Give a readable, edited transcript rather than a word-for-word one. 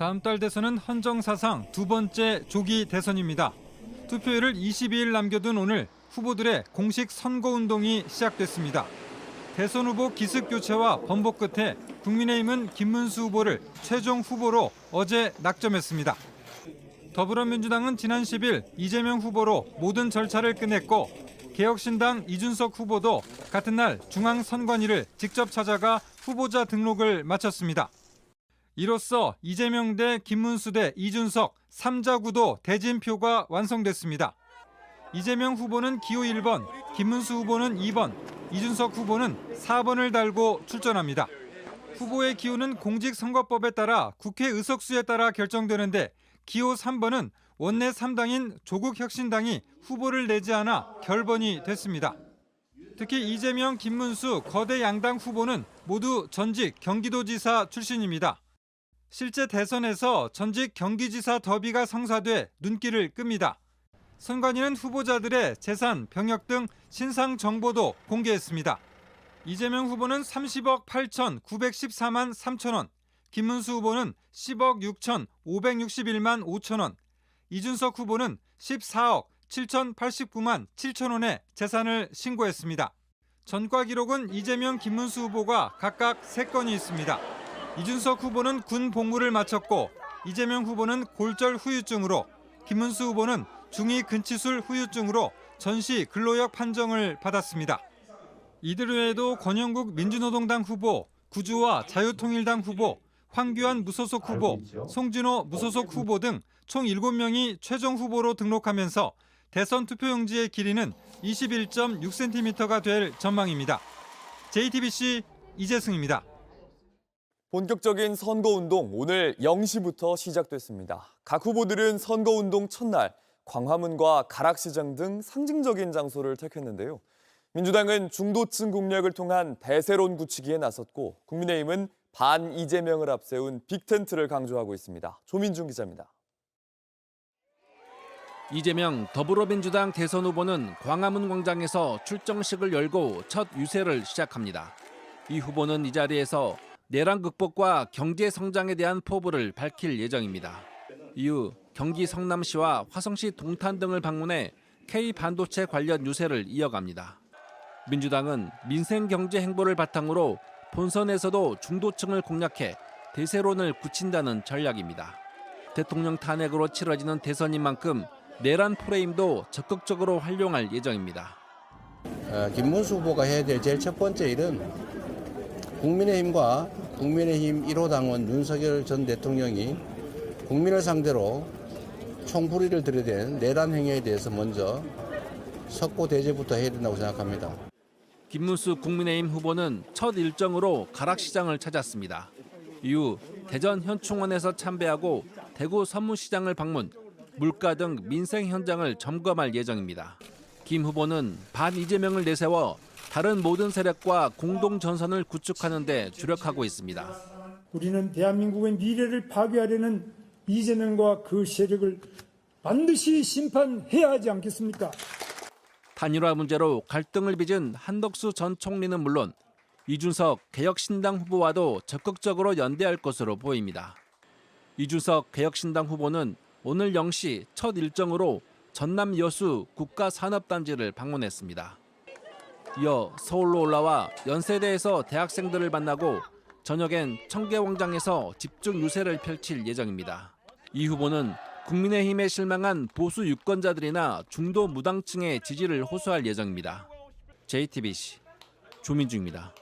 다음 달 대선은 헌정사상 두 번째 조기 대선입니다. 투표일을 22일 남겨둔 오늘 후보들의 공식 선거운동이 시작됐습니다. 대선 후보 기습 교체와 번복 끝에 국민의힘은 김문수 후보를 최종 후보로 어제 낙점했습니다. 더불어민주당은 지난 10일 이재명 후보로 모든 절차를 끝냈고 개혁신당 이준석 후보도 같은 날 중앙선관위를 직접 찾아가 후보자 등록을 마쳤습니다. 이로써 이재명 대 김문수 대 이준석 3자 구도 대진표가 완성됐습니다. 이재명 후보는 기호 1번, 김문수 후보는 2번, 이준석 후보는 4번을 달고 출전합니다. 후보의 기호는 공직선거법에 따라 국회 의석수에 따라 결정되는데 기호 3번은 원내 3당인 조국혁신당이 후보를 내지 않아 결번이 됐습니다. 특히 이재명, 김문수 거대 양당 후보는 모두 전직 경기도지사 출신입니다. 실제 대선에서 전직 경기지사 더비가 성사돼 눈길을 끕니다. 선관위는 후보자들의 재산, 병역 등 신상 정보도 공개했습니다. 이재명 후보는 30억 8,914만 3천 원, 김문수 후보는 10억 6,561만 5천 원, 이준석 후보는 14억 7,089만 7천 원의 재산을 신고했습니다. 전과 기록은 이재명, 김문수 후보가 각각 3건이 있습니다. 이준석 후보는 군 복무를 마쳤고 이재명 후보는 골절 후유증으로, 김문수 후보는 중위 근치술 후유증으로 전시 근로역 판정을 받았습니다. 이들 외에도 권영국 민주노동당 후보, 구주화 자유통일당 후보, 황교안 무소속 후보, 송진호 무소속 후보 등 총 7명이 최종 후보로 등록하면서 대선 투표용지의 길이는 21.6cm가 될 전망입니다. JTBC 이재승입니다. 본격적인 선거운동 오늘 0시부터 시작됐습니다. 각 후보들은 선거운동 첫날 광화문과 가락시장 등 상징적인 장소를 택했는데요. 민주당은 중도층 공략을 통한 대세론 굳히기에 나섰고 국민의힘은 반 이재명을 앞세운 빅텐트를 강조하고 있습니다. 조민중 기자입니다. 이재명 더불어민주당 대선 후보는 광화문 광장에서 출정식을 열고 첫 유세를 시작합니다. 이 후보는 이 자리에서 내란 극복과 경제 성장에 대한 포부를 밝힐 예정입니다. 이후 경기 성남시와 화성시 동탄 등을 방문해 K반도체 관련 유세를 이어갑니다. 민주당은 민생 경제 행보를 바탕으로 본선에서도 중도층을 공략해 대세론을 굳힌다는 전략입니다. 대통령 탄핵으로 치러지는 대선인 만큼 내란 프레임도 적극적으로 활용할 예정입니다. 김문수 후보가 해야 될 제일 첫 번째 일은 국민의힘과 국민의힘 1호 당원 윤석열 전 대통령이 국민을 상대로 총부리를 들이댄 내란 행위에 대해서 먼저 석고 대제부터 해야 된다고 생각합니다. 김문수 국민의힘 후보는 첫 일정으로 가락시장을 찾았습니다. 이후 대전 현충원에서 참배하고 대구 선문시장을 방문, 물가 등 민생 현장을 점검할 예정입니다. 김 후보는 반 이재명을 내세워 다른 모든 세력과 공동 전선을 구축하는 데 주력하고 있습니다. 우리는 대한민국의 미래를 파괴하려는 이재명과 그 세력을 반드시 심판해야 하지 않겠습니까? 단일화 문제로 갈등을 빚은 한덕수 전 총리는 물론 이준석 개혁신당 후보와도 적극적으로 연대할 것으로 보입니다. 이준석 개혁신당 후보는 오늘 0시 첫 일정으로 전남 여수 국가산업단지를 방문했습니다. 이어 서울로 올라와 연세대에서 대학생들을 만나고 저녁엔 청계광장에서 집중 유세를 펼칠 예정입니다. 이 후보는 국민의힘에 실망한 보수 유권자들이나 중도 무당층의 지지를 호소할 예정입니다. JTBC 조민중입니다.